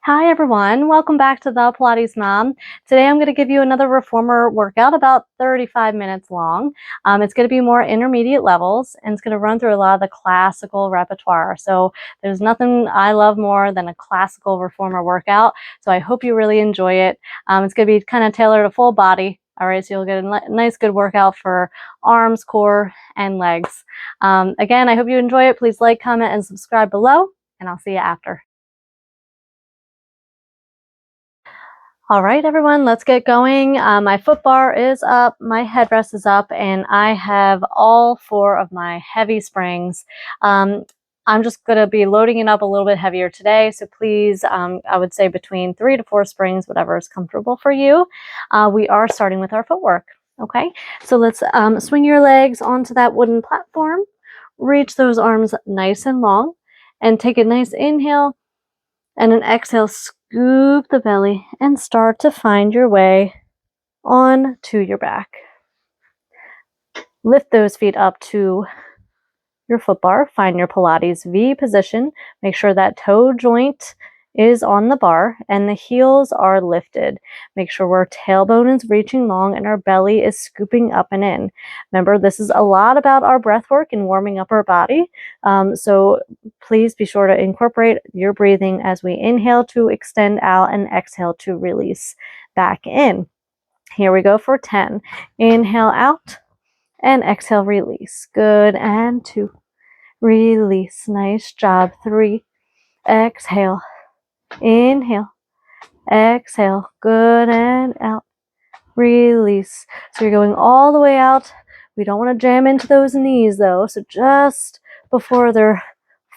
Hi everyone, welcome back to the Pilates Mom. Today I'm going to give you another reformer workout about 35 minutes long. It's going to be more intermediate levels and it's going to run through a lot of the classical repertoire. So there's nothing I love more than a classical reformer workout. So I hope you really enjoy it. It's going to be kind of tailored to full body. All right, so you'll get a nice good workout for arms, core, and legs. Again, I hope you enjoy it. Please like, comment, and subscribe below, and I'll see you after. All right, everyone, let's get going. My foot bar is up, my headrest is up, and I have all 4 of my heavy springs. I'm just going to be loading it up a little bit heavier today, so please, I would say between 3 to 4 springs, whatever is comfortable for you. We are starting with our footwork, okay? So let's swing your legs onto that wooden platform, reach those arms nice and long, and take a nice inhale, and an exhale, scoop the belly and start to find your way on to your back. Lift those feet up to your foot bar. Find your Pilates V position. Make sure that toe joint is on the bar and the heels are lifted. Make sure our tailbone is reaching long and our belly is scooping up and in. Remember, this is a lot about our breath work and warming up our body. So please be sure to incorporate your breathing as we inhale to extend out and exhale to release back in. Here we go for 10. Inhale out and exhale, release. Good. And 2. Release. Nice job. 3. Exhale. Inhale. Exhale. Good. And out. Release. So you're going all the way out. We don't want to jam into those knees though. So just before they're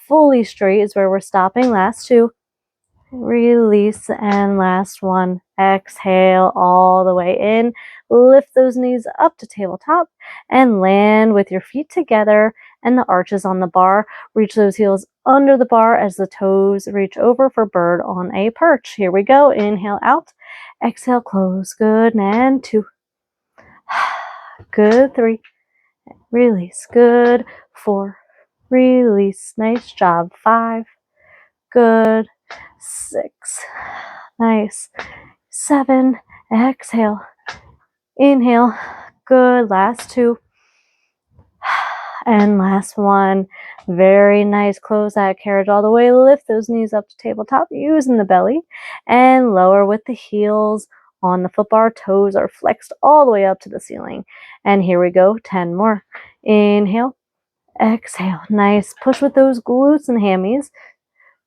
fully straight is where we're stopping. Last 2. Release. And last 1. Exhale all the way in. Lift those knees up to tabletop and land with your feet together and the arches on the bar. Reach those heels under the bar as the toes reach over for bird on a perch. Here we go. Inhale out. Exhale, close. Good. And 2. Good. 3. Release. Good. 4. Release. Nice job. 5. Good. 6. Nice. 7. Exhale. Inhale. Good. Last 2. And last 1. Very nice. Close that carriage all the way. Lift those knees up to tabletop using the belly and lower with the heels on the foot bar. Toes are flexed all the way up to the ceiling. And here we go. 10 more. Inhale. Exhale. Nice. Push with those glutes and hammies.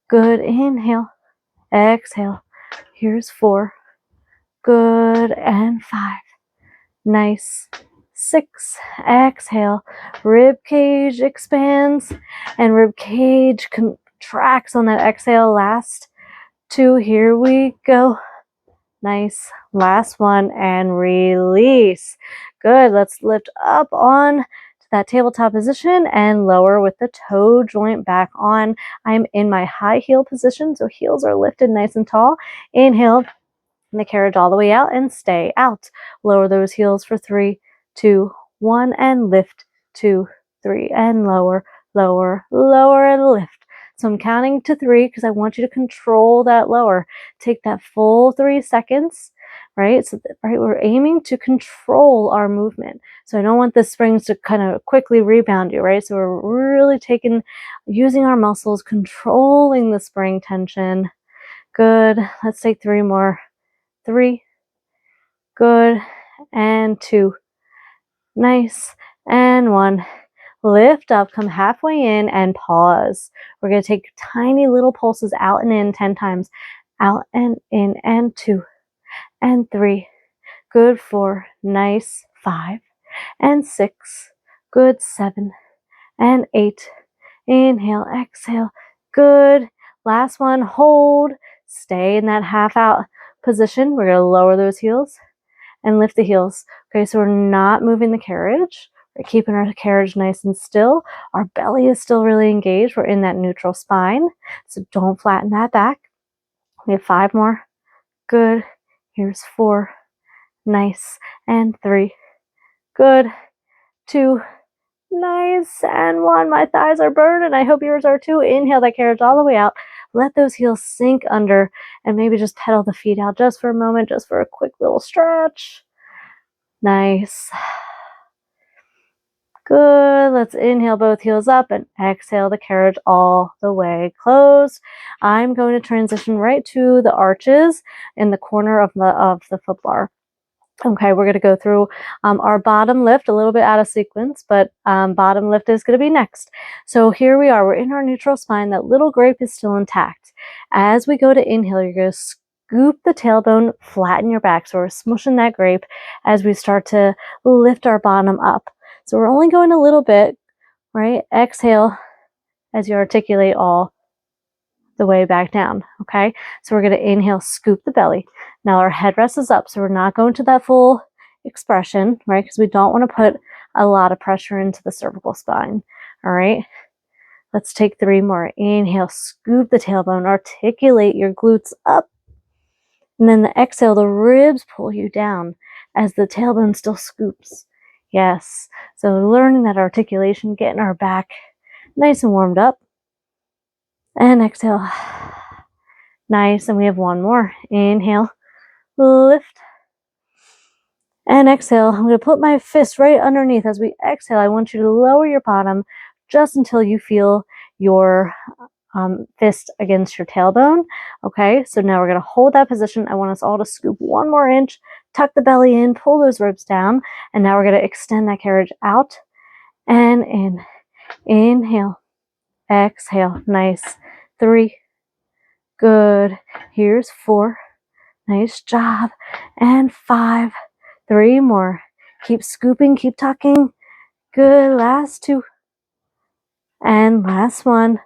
Good. Inhale. Exhale. Here's 4. Good. And 5. Nice. 6. Exhale. Rib cage expands and rib cage contracts on that exhale. Last 2. Here we go. Nice. Last 1 and release. Good. Let's lift up on to that tabletop position and lower with the toe joint back on. I'm in my high heel position, so heels are lifted nice and tall. Inhale. And the carriage all the way out and stay out. Lower those heels for 3, 2, 1, and lift. 2, 3, and lower, lower, lower, and lift. So I'm counting to 3 because I want you to control that lower. Take that full 3 seconds, right? So right, we're aiming to control our movement. So I don't want the springs to kind of quickly rebound you, right? So we're really using our muscles, controlling the spring tension. Good. Let's take 3 more. 3. Good. And 2. Nice. And 1. Lift up, come halfway in and pause. We're going to take tiny little pulses out and in 10 times. Out and in and 2 and 3. Good. 4. Nice. 5 and 6. Good. 7 and 8. Inhale, exhale. Good. Last 1. Hold. Stay in that half out position. We're going to lower those heels and lift the heels. Okay, so we're not moving the carriage. We're keeping our carriage nice and still. Our belly is still really engaged. We're in that neutral spine. So don't flatten that back. We have 5 more. Good. Here's 4. Nice. And 3. Good. 2. Nice. And 1. My thighs are burning. I hope yours are too. Inhale that carriage all the way out. let those heels sink under and maybe just pedal the feet out just for a moment, just for a quick little stretch. Nice. Good. Let's inhale both heels up and exhale the carriage all the way closed. I'm going to transition right to the arches in the corner of the foot bar. Okay, we're going to go through our bottom lift, a little bit out of sequence, but bottom lift is going to be next. So here we are. We're in our neutral spine. That little grape is still intact. As we go to inhale, you're going to scoop the tailbone, flatten your back. So we're smushing that grape as we start to lift our bottom up. So we're only going a little bit, right? Exhale as you articulate all the way back down, okay? So we're going to inhale, scoop the belly. Now our headrest is up, so we're not going to that full expression, right? Because we don't want to put a lot of pressure into the cervical spine, all right? Let's take 3 more. Inhale, scoop the tailbone, articulate your glutes up. And then the exhale, the ribs pull you down as the tailbone still scoops. Yes, so learning that articulation, getting our back nice and warmed up. And exhale. Nice, and we have 1 more. Inhale, lift, and exhale. I'm going to put my fist right underneath. As we exhale, I want you to lower your bottom just until you feel your fist against your tailbone. Okay, so now we're going to hold that position. I want us all to scoop 1 more inch, tuck the belly in, pull those ribs down, and now we're going to extend that carriage out and in. Inhale, exhale. Nice. 3. Good. Here's 4. Nice job. And 5. 3 more. Keep scooping, keep tucking. Good. Last 2. And last 1.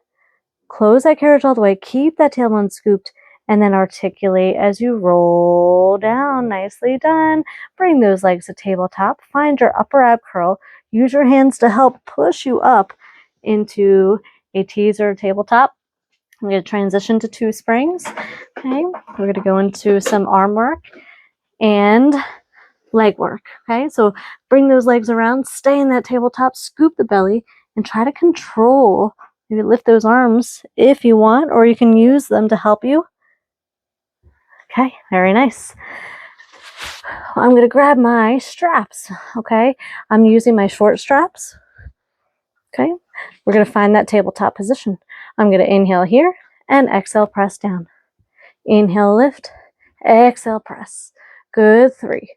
Close that carriage all the way. Keep that tailbone scooped. And then articulate as you roll down. Nicely done. Bring those legs to tabletop. Find your upper ab curl. Use your hands to help push you up into a teaser tabletop. I'm going to transition to 2 springs. Okay, we're going to go into some arm work and leg work. Okay, so bring those legs around, stay in that tabletop, scoop the belly, and try to control. Maybe lift those arms if you want, or you can use them to help you. Okay, very nice. I'm going to grab my straps. Okay, I'm using my short straps. Okay, we're going to find that tabletop position. I'm going to inhale here and exhale, press down. Inhale, lift. Exhale, press. Good. 3.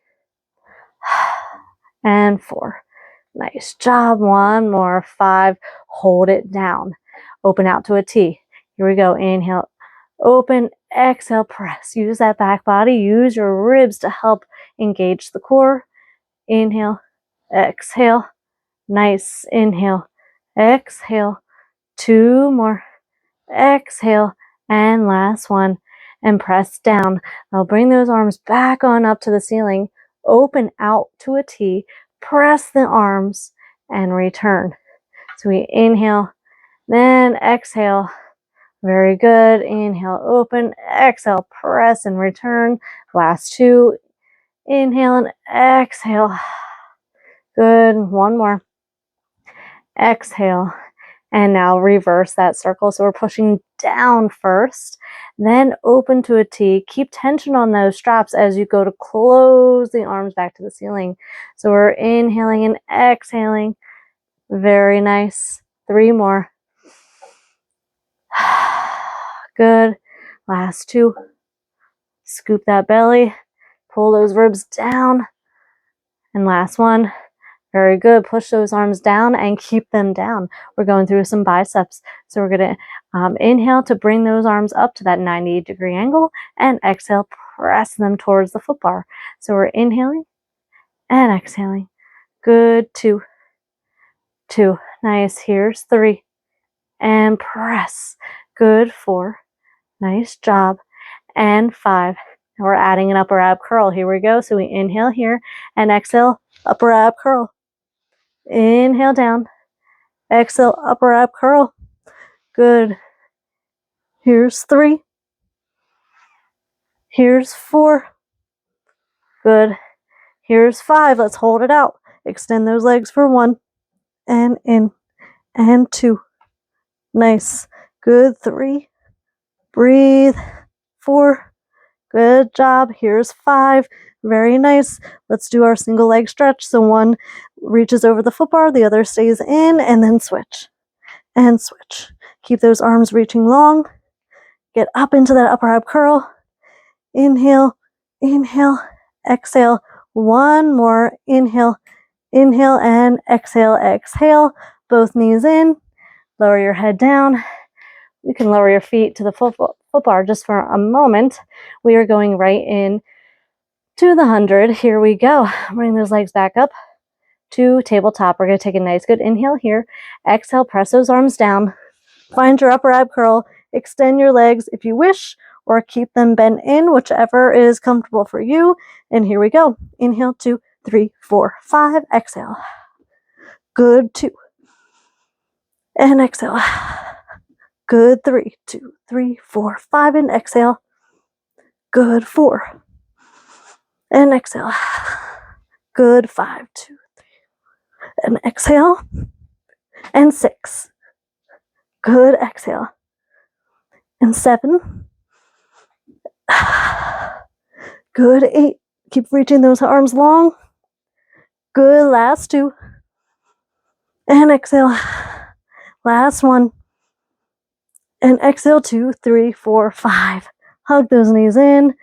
And 4. Nice job. 1 more. 5. Hold it down. Open out to a T. Here we go. Inhale, open. Exhale, press. Use that back body. Use your ribs to help engage the core. Inhale, exhale. Nice. Inhale, exhale. 2 more. Exhale. And last 1. And press down. Now bring those arms back on up to the ceiling. Open out to a T. Press the arms and return. So we inhale, then exhale. Very good. Inhale, open. Exhale, press and return. Last 2. Inhale and exhale. Good. 1 more. Exhale. And now reverse that circle. So we're pushing down first, then open to a T. Keep tension on those straps as you go to close the arms back to the ceiling. So we're inhaling and exhaling. Very nice. 3 more. Good. Last 2. Scoop that belly. Pull those ribs down. And last 1. Very good. Push those arms down and keep them down. We're going through some biceps. So we're going to inhale to bring those arms up to that 90-degree angle and exhale, press them towards the foot bar. So we're inhaling and exhaling. Good. 2. 2. Nice. Here's 3. And press. Good. 4. Nice job. And 5. And we're adding an upper ab curl. Here we go. So we inhale here and exhale, upper ab curl. Inhale down. Exhale, upper ab curl. Good. Here's 3. Here's 4. Good. Here's 5. Let's hold it out. Extend those legs for 1. And in. And 2. Nice. Good. 3. Breathe. 4. Good job. Here's 5. Very nice. Let's do our single leg stretch. So one reaches over the foot bar, the other stays in, and then switch. And switch. Keep those arms reaching long. Get up into that upper ab curl. Inhale, inhale, exhale. One more. Inhale, inhale, and exhale, exhale. Both knees in. Lower your head down. You can lower your feet to the foot bar just for a moment. We are going right in to the 100. Here we go. Bring those legs back up to tabletop. We're going to take a nice good inhale here. Exhale, press those arms down. Find your upper ab curl. Extend your legs if you wish, or keep them bent in, whichever is comfortable for you. And here we go. Inhale, 2, 3, 4, 5. Exhale. Good. 2. And exhale. Good. 3, 2, 3, 4, 5. And exhale. Good. 4. And exhale. Good. 5, 2, 3. And exhale. And 6. Good. Exhale. And 7. Good. 8. Keep reaching those arms long. Good. Last 2. And exhale. Last 1. And exhale. 2, 3, 4, 5. Hug those knees in.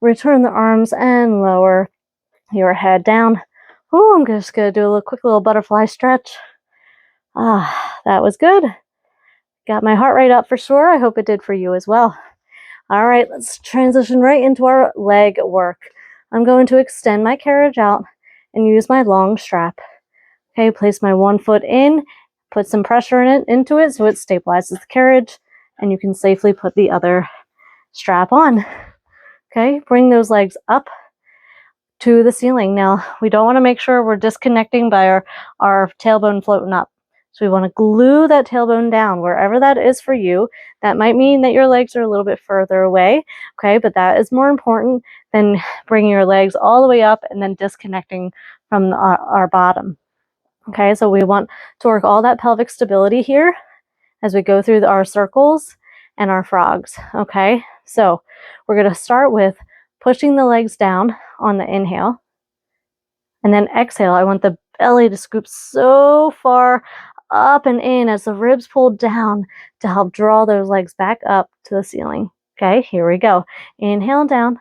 Return the arms and lower your head down. Oh, I'm just going to do a quick little butterfly stretch. That was good. Got my heart rate up for sure. I hope it did for you as well. All right, let's transition right into our leg work. I'm going to extend my carriage out and use my long strap. Okay, place my one foot in, put some pressure into it so it stabilizes the carriage, and you can safely put the other strap on. Okay, bring those legs up to the ceiling. Now, we don't want to make sure we're disconnecting by our tailbone floating up. So we want to glue that tailbone down wherever that is for you. That might mean that your legs are a little bit further away, okay? But that is more important than bringing your legs all the way up and then disconnecting from our bottom. Okay, so we want to work all that pelvic stability here as we go through our circles and our frogs, okay? So we're going to start with pushing the legs down on the inhale. And then exhale, I want the belly to scoop so far up and in as the ribs pull down to help draw those legs back up to the ceiling. Okay, here we go. Inhale down.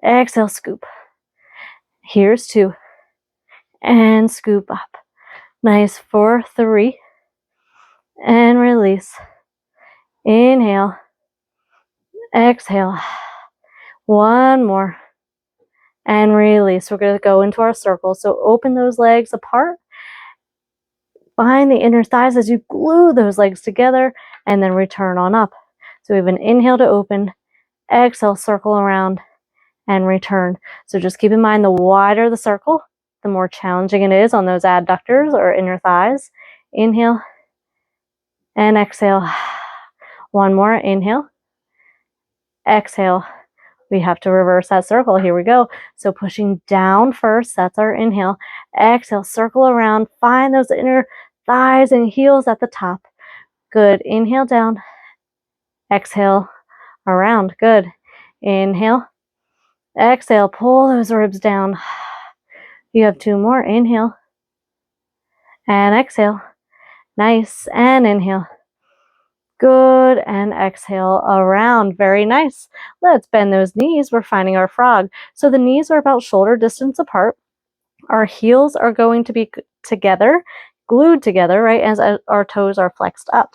Exhale, scoop. Here's 2. And scoop up. Nice. 4, 3. And release. Inhale. Exhale. One more. And release. We're going to go into our circle. So open those legs apart. Find the inner thighs as you glue those legs together and then return on up. So we have an inhale to open, exhale, circle around, and return. So just keep in mind the wider the circle, the more challenging it is on those adductors or inner thighs. Inhale and exhale. One more. Inhale. Exhale. We have to reverse that circle. Here we go. So pushing down first, that's our inhale. Exhale, circle around. Find those inner thighs and heels at the top. Good. Inhale down. Exhale around. Good. Inhale. Exhale. Pull those ribs down. You have 2 more. Inhale. And exhale. Nice. And inhale. Good. And exhale around. Very nice. Let's bend those knees. We're finding our frog. So the knees are about shoulder distance apart. Our heels are going to be together, glued together, right, as our toes are flexed up.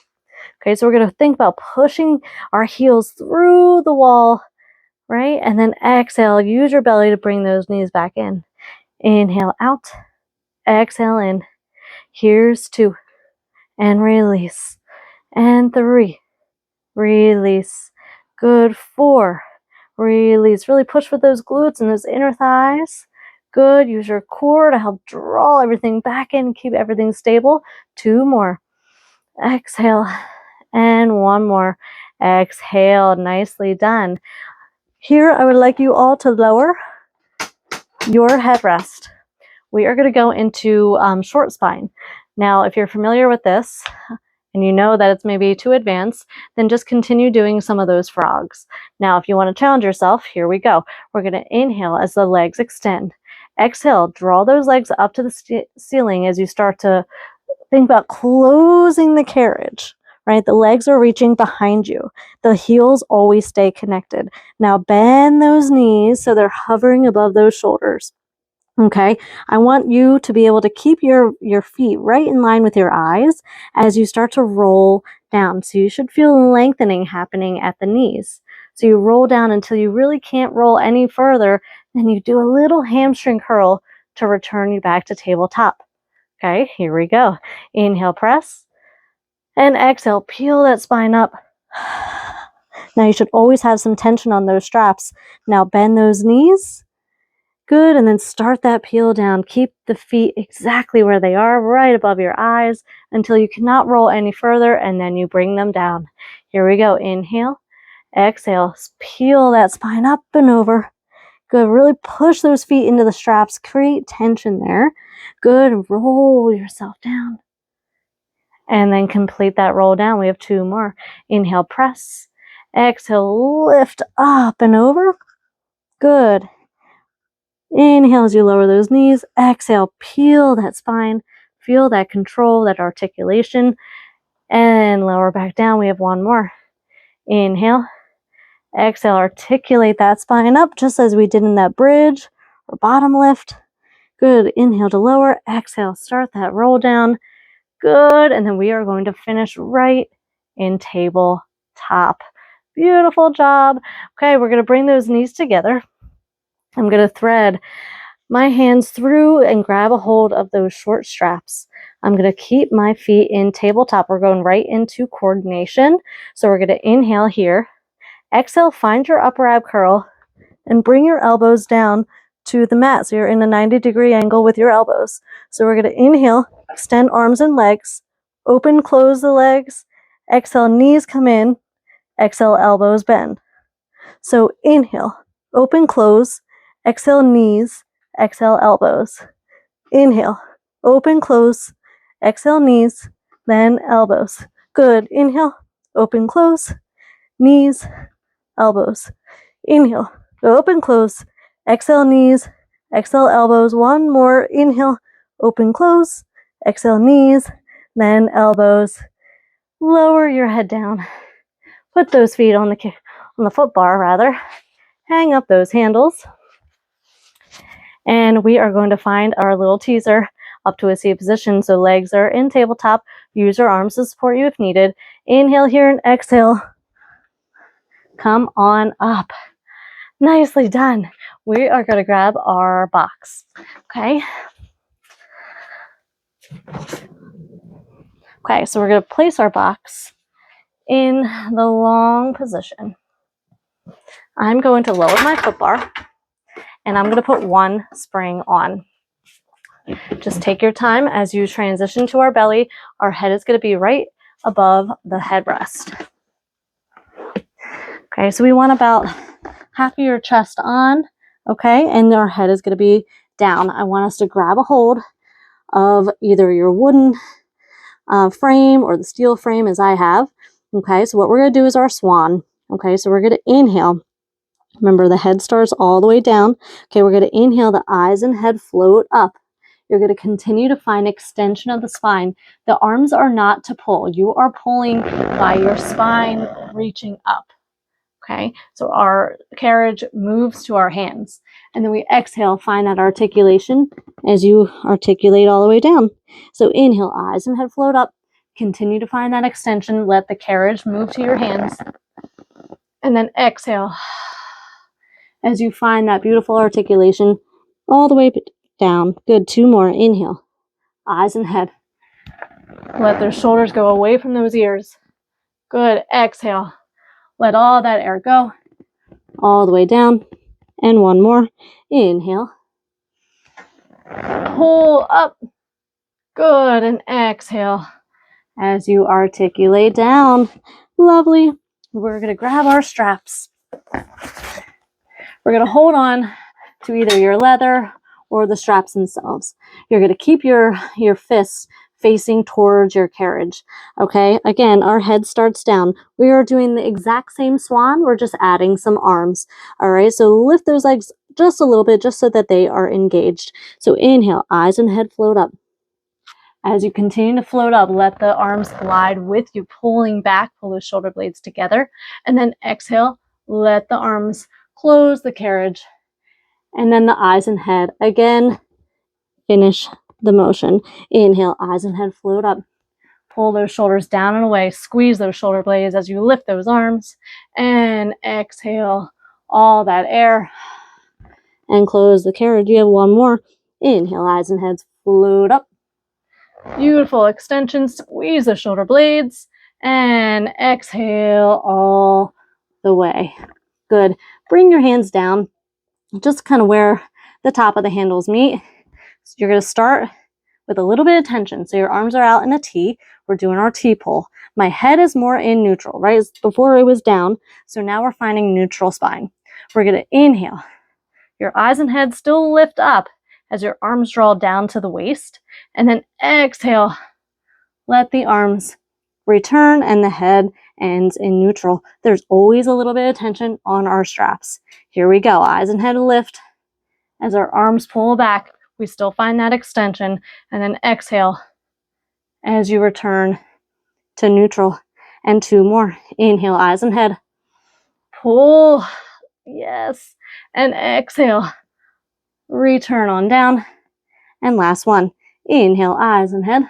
Okay, so we're going to think about pushing our heels through the wall, right? And then exhale. Use your belly to bring those knees back in. Inhale out. Exhale in. Here's 2. And release. And 3. Release. Good. 4. Release. Really push with those glutes and those inner thighs. Good. Use your core to help draw everything back in, keep everything stable. 2 more. Exhale. And 1 more. Exhale. Nicely done. Here, I would like you all to lower your headrest. We are going to go into short spine. Now, if you're familiar with this, and you know that it's maybe too advanced, then just continue doing some of those frogs. Now, if you want to challenge yourself, here we go. We're going to inhale as the legs extend. Exhale, draw those legs up to the ceiling as you start to think about closing the carriage, right? The legs are reaching behind you. The heels always stay connected. Now bend those knees so they're hovering above those shoulders. Okay, I want you to be able to keep your feet right in line with your eyes as you start to roll down. So you should feel lengthening happening at the knees. So you roll down until you really can't roll any further. Then you do a little hamstring curl to return you back to tabletop. Okay, here we go. Inhale, press, and exhale, peel that spine up. Now you should always have some tension on those straps. Now bend those knees. Good, and then start that peel down. Keep the feet exactly where they are, right above your eyes, until you cannot roll any further, and then you bring them down. Here we go. Inhale, exhale, peel that spine up and over. Good, really push those feet into the straps, create tension there. Good, roll yourself down. And then complete that roll down. We have 2 more. Inhale, press. Exhale, lift up and over. Good. Inhale as you lower those knees. Exhale, peel that spine. Feel that control, that articulation. And lower back down. We have 1 more. Inhale. Exhale, articulate that spine up just as we did in that bridge or bottom lift. Good. Inhale to lower. Exhale, start that roll down. Good. And then we are going to finish right in tabletop. Beautiful job. Okay, we're going to bring those knees together. I'm going to thread my hands through and grab a hold of those short straps. I'm going to keep my feet in tabletop. We're going right into coordination. So we're going to inhale here. Exhale, find your upper ab curl and bring your elbows down to the mat. So you're in a 90-degree angle with your elbows. So we're going to inhale, extend arms and legs, open, close the legs. Exhale, knees come in. Exhale, elbows bend. So inhale, open, close. Exhale, knees. Exhale, elbows. Inhale, open, close. Exhale, knees, then elbows. Good. Inhale, open, close. Knees, elbows. Inhale, open, close. Exhale, knees. Exhale, elbows. 1 more. Inhale, open, close. Exhale, knees, then elbows. Lower your head down. Put those feet on the foot bar, rather. Hang up those handles. And we are going to find our little teaser up to a seated position. So legs are in tabletop. Use your arms to support you if needed. Inhale here and exhale. Come on up. Nicely done. We are going to grab our box. Okay. Okay, so we're going to place our box in the long position. I'm going to lower my foot bar and I'm going to put 1 spring on. Just take your time as you transition to our belly. Our head is going to be right above the headrest. Okay, so we want about half of your chest on, okay, and our head is going to be down. I want us to grab a hold of either your wooden frame or the steel frame as I have. Okay, so what we're going to do is our swan. Okay, so we're going to inhale. Remember, the head starts all the way down. Okay, we're going to inhale, the eyes and head float up. You're going to continue to find extension of the spine. The arms are not to pull. You are pulling by your spine reaching up. Okay, so our carriage moves to our hands. And then we exhale, find that articulation as you articulate all the way down. So inhale, eyes and head float up. Continue to find that extension. Let the carriage move to your hands. And then exhale as you find that beautiful articulation all the way down. Good. 2 more. Inhale, eyes and head. Let their shoulders go away from those ears. Good. Exhale. Let all that air go. All the way down. And 1 more. Inhale. Pull up. Good. And exhale as you articulate down. Lovely. We're going to grab our straps. We're going to hold on to either your leather or the straps themselves. You're going to keep your fists facing towards your carriage. Okay, again, our head starts down. We are doing the exact same swan. We're just adding some arms. All right, so lift those legs just a little bit just so that they are engaged. So inhale, eyes and head float up. As you continue to float up, let the arms glide with you, pulling back, pull those shoulder blades together. And then exhale, let the arms close the carriage. And then the eyes and head. Again, finish the motion. Inhale, eyes and head float up. Pull those shoulders down and away. Squeeze those shoulder blades as you lift those arms. And exhale all that air. And close the carriage. You have one more. Inhale, eyes and heads float up. Beautiful extension. Squeeze the shoulder blades. And exhale all the way. Good. Bring your hands down, just kind of where the top of the handles meet. So you're going to start with a little bit of tension. So your arms are out in a T. We're doing our T pull. My head is more in neutral, right? Before it was down. So now we're finding neutral spine. We're going to inhale. Your eyes and head still lift up as your arms draw down to the waist. And then exhale. Let the arms return and the head ends in neutral. There's always a little bit of tension on our straps. Here we go. Eyes and head lift. As our arms pull back, we still find that extension. And then exhale as you return to neutral. And two more. Inhale, eyes and head. Pull. Yes. And exhale. Return on down. And last one. Inhale, eyes and head.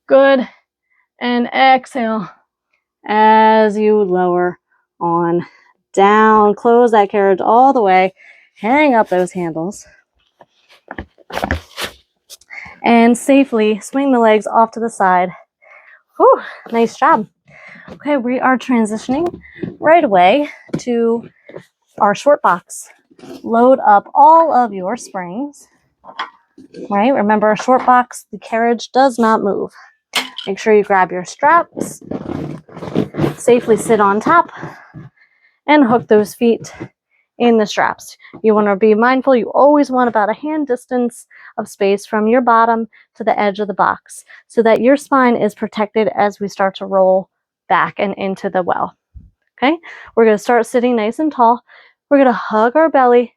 Good. And exhale as you lower on down. Close that carriage all the way. Hang up those handles. And safely swing the legs off to the side. Whew, nice job. Okay, we are transitioning right away to our short box. Load up all of your springs. Right, remember a short box, the carriage does not move. Make sure you grab your straps, safely sit on top, and hook those feet in the straps. You want to be mindful, you always want about a hand distance of space from your bottom to the edge of the box so that your spine is protected as we start to roll back and into the well. Okay, we're going to start sitting nice and tall. We're going to hug our belly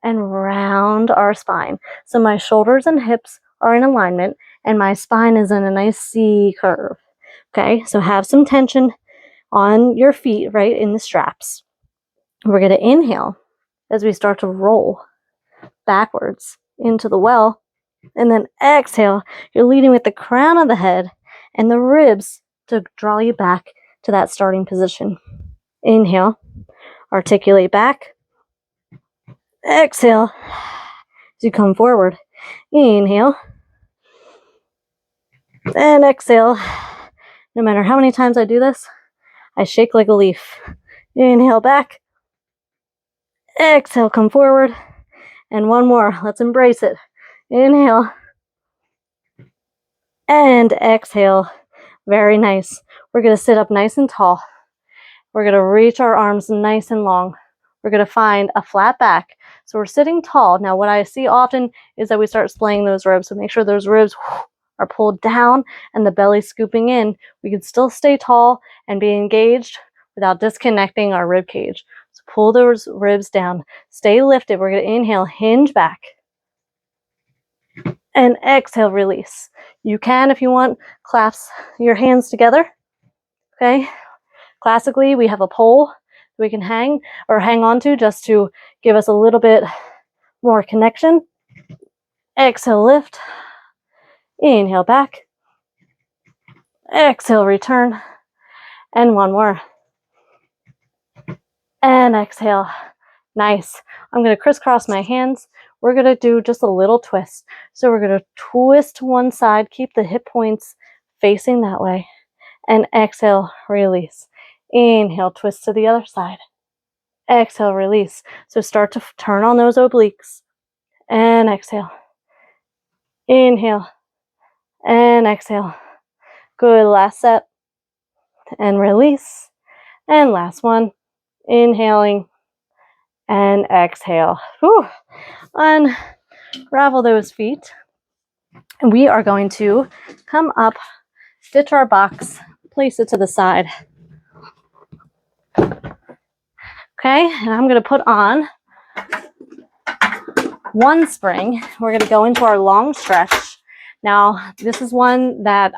and round our spine. So my shoulders and hips are in alignment and my spine is in a nice C curve. Okay, so have some tension on your feet, right, in the straps. We're going to inhale as we start to roll backwards into the well. And then exhale, you're leading with the crown of the head and the ribs to draw you back to that starting position. Inhale, articulate back. Exhale as you come forward. Inhale. And exhale. No matter how many times I do this, I shake like a leaf. Inhale back. Exhale, come forward. And one more. Let's embrace it. Inhale. And exhale. Very nice. We're going to sit up nice and tall. We're going to reach our arms nice and long. We're going to find a flat back. So we're sitting tall. Now, what I see often is that we start splaying those ribs. So make sure those ribs are pulled down and the belly scooping in. We can still stay tall and be engaged without disconnecting our rib cage. So pull those ribs down. Stay lifted. We're going to inhale, hinge back. And exhale, release. You can, if you want, clasp your hands together. Okay. Classically, we have a pole we can hang on to just to give us a little bit more connection. Exhale, lift. Inhale back. Exhale, return. And one more. And exhale. Nice. I'm going to crisscross my hands. We're going to do just a little twist. So we're going to twist to one side, keep the hip points facing that way. And exhale, release. Inhale, twist to the other side. Exhale, release. So start to turn on those obliques. And exhale. Inhale. And exhale. Good. Last set. And release. And last one. Inhaling. And exhale. Whew. Unravel those feet. And we are going to come up, ditch our box, place it to the side. Okay, and I'm going to put on one spring. We're going to go into our long stretch. Now, this is one that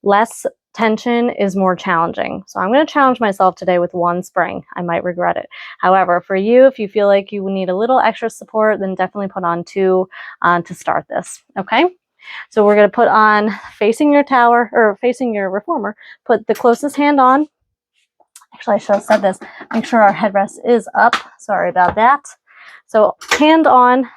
less tension is more challenging. So I'm going to challenge myself today with one spring. I might regret it. However, for you, if you feel like you need a little extra support, then definitely put on 2 to start this. Okay. So we're going to put on facing your tower or facing your reformer. Put the closest hand on. Actually, I should have said this. Make sure our headrest is up. Sorry about that. So hand on.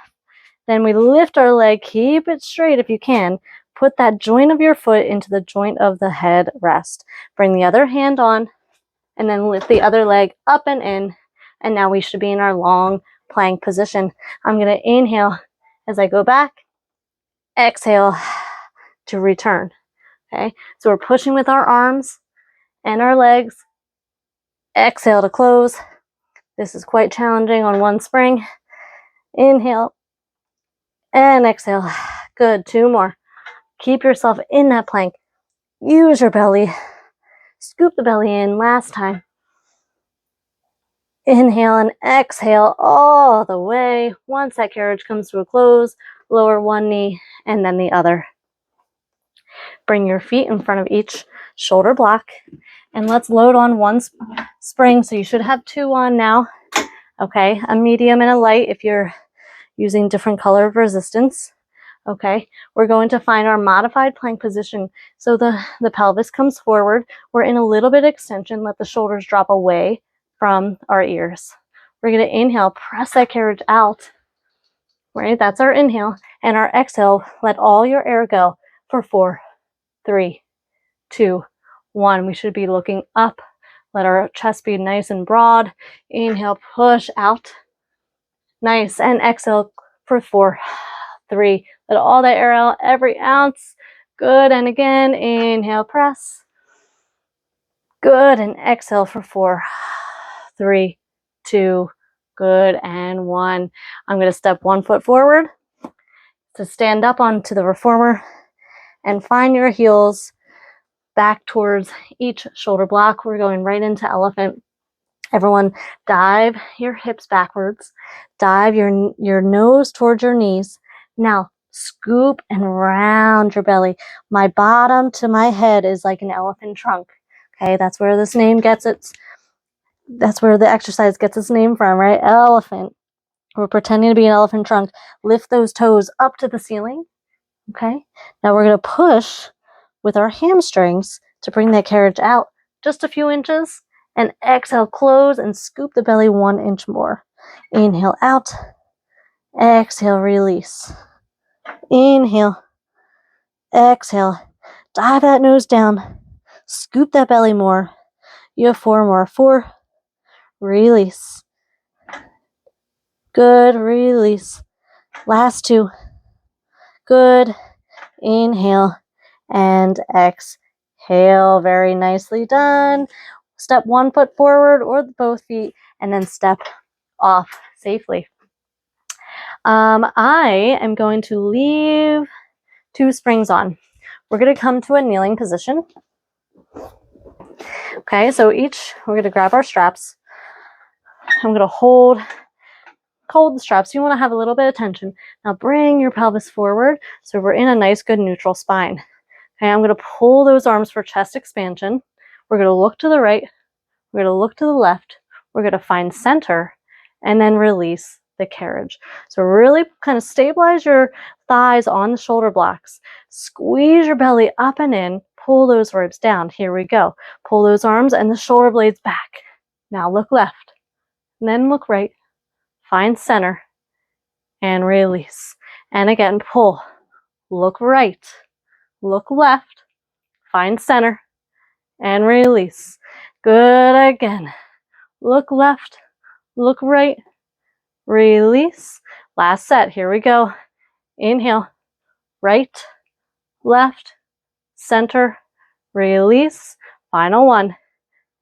Then we lift our leg. Keep it straight if you can. Put that joint of your foot into the joint of the head rest. Bring the other hand on and then lift the other leg up and in. And now we should be in our long plank position. I'm going to inhale as I go back. Exhale to return. Okay, so we're pushing with our arms and our legs. Exhale to close. This is quite challenging on one spring. Inhale and exhale. Good, 2 more. Keep yourself in that plank. Use your belly. Scoop the belly in last time. Inhale and exhale all the way. Once that carriage comes to a close, lower one knee and then the other. Bring your feet in front of each shoulder block. And let's load on one spring. So you should have 2 on now. Okay, a medium and a light if you're using different color of resistance. Okay, we're going to find our modified plank position. So the pelvis comes forward. We're in a little bit of extension. Let the shoulders drop away from our ears. We're going to inhale, press that carriage out. Right, that's our inhale. And our exhale, let all your air go for 4, 3, 2, 1. We should be looking up. Let our chest be nice and broad. Inhale, push out. Nice. And exhale for 4, 3. Let all that air out, every ounce. Good. And again, inhale, press. Good. And exhale for 4, 3, 2. Good. And 1. I'm going to step 1 foot forward to stand up onto the reformer and find your heels back towards each shoulder block. We're going right into elephant. Everyone, dive your hips backwards. Dive your nose towards your knees. Now, scoop and round your belly. My bottom to my head is like an elephant trunk. Okay, that's where this name gets its, that's where the exercise gets its name from, right? Elephant. We're pretending to be an elephant trunk. Lift those toes up to the ceiling. Okay, now we're going to push with our hamstrings to bring that carriage out just a few inches. And exhale, close and scoop the belly 1 inch more. Inhale out. Exhale, release. Inhale. Exhale. Dive that nose down. Scoop that belly more. You have 4 more. 4. Release. Good. Release. Last 2. Good. Inhale and exhale. Very nicely done. Step 1 foot forward or both feet and then step off safely. I am going to leave 2 springs on. We're going to come to a kneeling position. Okay, so we're going to grab our straps. I'm going to hold the straps. You want to have a little bit of tension. Now bring your pelvis forward so we're in a nice, good neutral spine. Okay, I'm going to pull those arms for chest expansion. We're going to look to the right. We're going to look to the left. We're going to find center and then release the carriage. So really kind of stabilize your thighs on the shoulder blocks. Squeeze your belly up and in. Pull those ribs down. Here we go. Pull those arms and the shoulder blades back. Now look left. And then look right. Find center and release. And again, pull. Look right. Look left. Find center and release. Good again. Look left. Look right. Release. Last set. Here we go. Inhale. Right. Left. Center. Release. Final 1.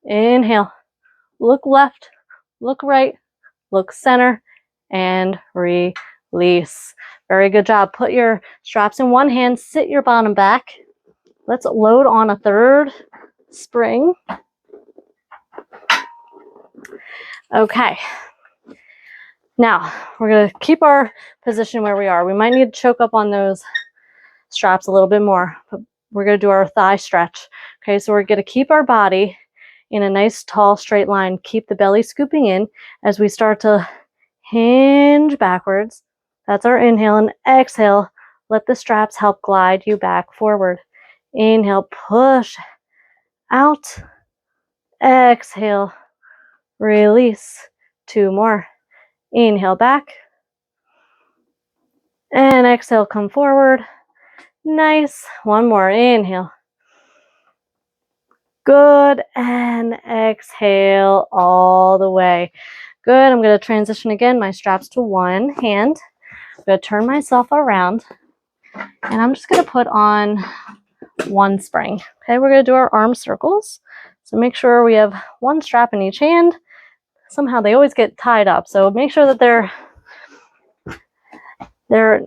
Inhale. Look left. Look right. Look center. And release. release. Very good job. Put your straps in one hand, sit your bottom back. Let's load on a third spring. Okay. Now, we're going to keep our position where we are. We might need to choke up on those straps a little bit more, but we're going to do our thigh stretch. Okay, so we're going to keep our body in a nice tall straight line. Keep the belly scooping in as we start to hinge backwards. That's our inhale, and exhale. Let the straps help glide you back forward. Inhale, push out. Exhale, release. 2 more. Inhale back. And exhale, come forward. Nice. 1 more. Inhale. Good. And exhale all the way. Good. I'm going to transition again my straps to one hand. I'm going to turn myself around. And I'm just going to put on one spring. Okay, we're going to do our arm circles. So make sure we have one strap in each hand. Somehow they always get tied up. So make sure that they're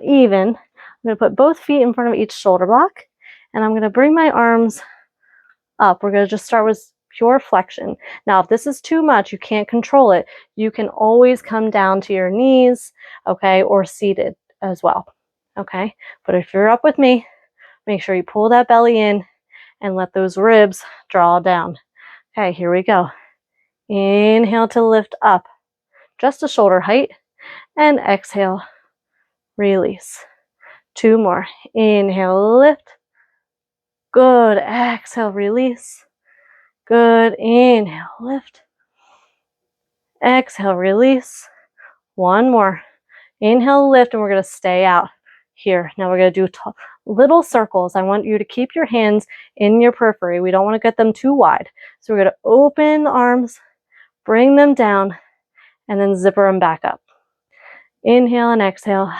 even. I'm going to put both feet in front of each shoulder block. And I'm going to bring my arms up. We're going to just start with pure flexion. Now, if this is too much, you can't control it. You can always come down to your knees, okay, or seated as well, okay? But if you're up with me, make sure you pull that belly in and let those ribs draw down. Okay, here we go. Inhale to lift up, just a shoulder height, and exhale, release. 2 more. Inhale, lift. Good. Exhale, release. Good. Inhale, lift. Exhale, release. 1 more. Inhale, lift, and we're going to stay out here. Now we're going to do little circles. I want you to keep your hands in your periphery. We don't want to get them too wide. So we're going to open the arms, bring them down, and then zipper them back up. Inhale and exhale.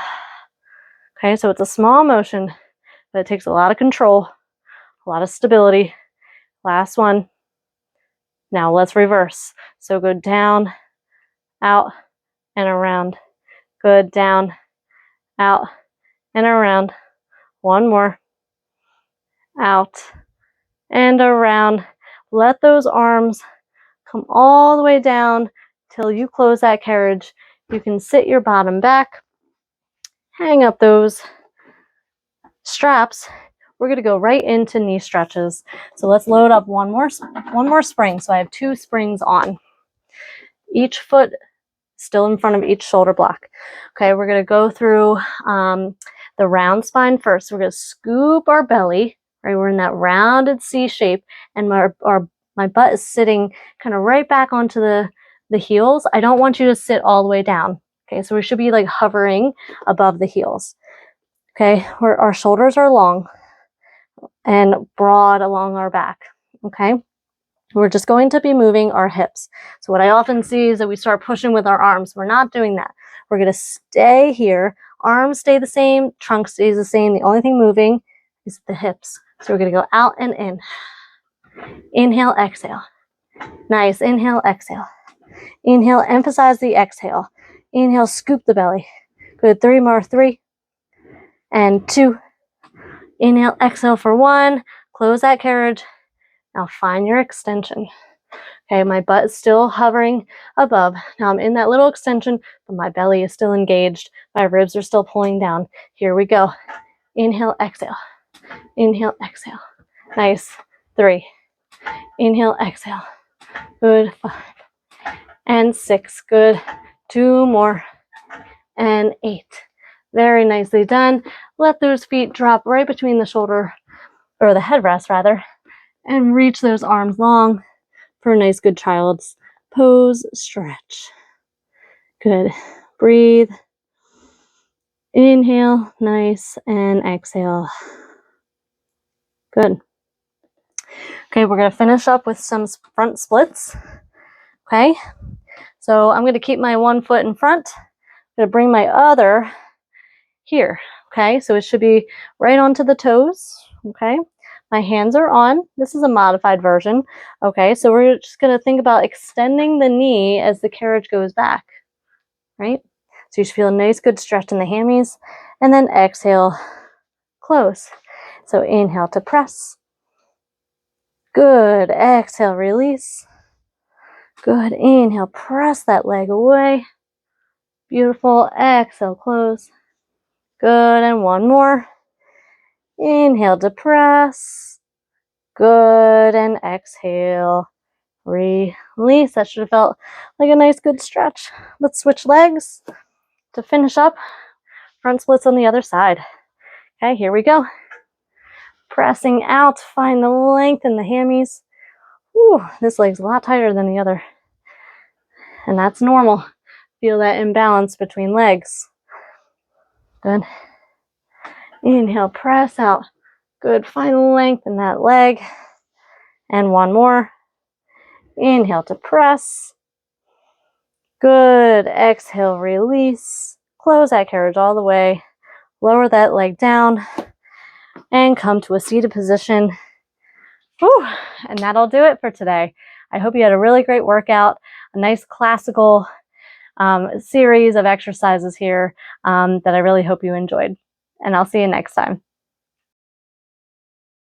Okay, so it's a small motion, but it takes a lot of control, a lot of stability. Last one. Now let's reverse. So go down, out, and around. Good. Down, out, and around. 1 more. Out and around. Let those arms come all the way down till you close that carriage. You can sit your bottom back, hang up those straps. We're going to go right into knee stretches. So let's load up one more spring. So I have 2 springs on. Each foot still in front of each shoulder block. Okay, we're going to go through the round spine first. So we're going to scoop our belly, right? We're in that rounded C shape, and my butt is sitting kind of right back onto the heels. I don't want you to sit all the way down. Okay, so we should be like hovering above the heels. Okay, our shoulders are long and broad along our back. Okay, we're just going to be moving our hips. So what I often see is that we start pushing with our arms. We're not doing that. We're going to stay here. Arms stay the same, trunk stays the same. The only thing moving is the hips. So we're going to go out and in. Inhale, exhale. Nice. Inhale, exhale. Inhale, emphasize the exhale. Inhale, scoop the belly. Good. 3 more. 3 and 2. Inhale, exhale for 1. Close that carriage. Now find your extension. Okay, my butt is still hovering above. Now I'm in that little extension, but my belly is still engaged. My ribs are still pulling down. Here we go. Inhale, exhale. Inhale, exhale. Nice. 3. Inhale, exhale. Good. 5 and 6. Good. 2 more. And 8. Very nicely done. Let those feet drop right between the shoulder, or the headrest rather, and reach those arms long for a nice good child's pose stretch. Good. Breathe. Inhale. Nice. And exhale. Good. Okay, we're going to finish up with some front splits. Okay, so I'm going to keep my 1 foot in front. I'm going to bring my other here. Okay, so it should be right onto the toes. Okay, my hands are on. This is a modified version. Okay, so we're just going to think about extending the knee as the carriage goes back, right? So you should feel a nice good stretch in the hammies, and then exhale, close. So inhale to press. Good. Exhale, release. Good. Inhale, press that leg away. Beautiful. Exhale, close. Good. And one more. Inhale to press. Good. And exhale, release. That should have felt like a nice good stretch. Let's switch legs to finish up. Front splits on the other side. Okay, here we go. Pressing out, find the length in the hammies. Whew, this leg's a lot tighter than the other. And that's normal. Feel that imbalance between legs. Good. Inhale, press out. Good, find the length in that leg. And one more. Inhale to press. Good. Exhale, release. Close that carriage all the way. Lower that leg down. And come to a seated position. Whew. And that'll do it for today. I hope you had a really great workout, a nice classical series of exercises here that I really hope you enjoyed. And I'll see you next time.